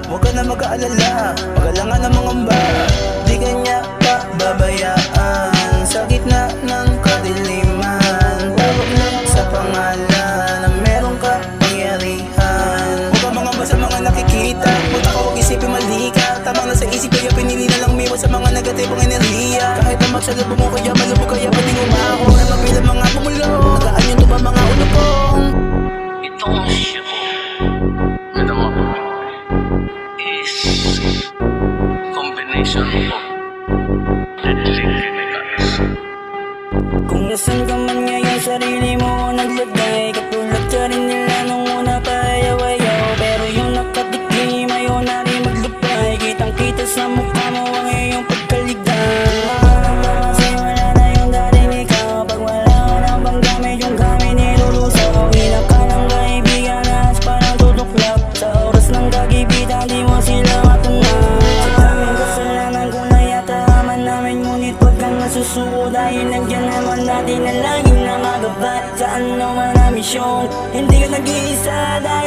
Huwag ka na mag-aalala, magalangan ng mga mba. Di ka niya pababayaan sa gitna ng kadiliman. Tawag lang sa pangalan na meron ka pangyarihan. Huwag ka mga sa mga nakikita, punta ka huwag isipin mali ka. Tamang nasa isip kaya pinili na lang miwas sa mga negatibong enerhiya. Kahit na magsalubong mo kaya malubog kaya pati umako na mabilang mga pumulong. Nagaan yun to ba mga ulupong? Itong show with the mother is combination of deadly chemicals. Kung nasan ka man ngayon, sarili mo naglagay. Katulad ka rin nila nung una pa ayaw-ayaw. Pero yung nakatikim ayaw na rin maglupay. Kitang-kita sa mukha mo ang iyong pagkaligay. Kasi wala na yung dating ikaw. Pag wala ka nang bang gamit, yung gamit nilulusaw. Ilang ka ng kaibigan na parang tutuklap. Sa oras ng kagibitan, di mo sila matunay. Sa daming kasalanan kung nayataman namin, ngunit pag kang nasusuko dahil nandiyan naman natin na laging namagabat sa ano man na misyon. Hindi ka nag-iisa dahil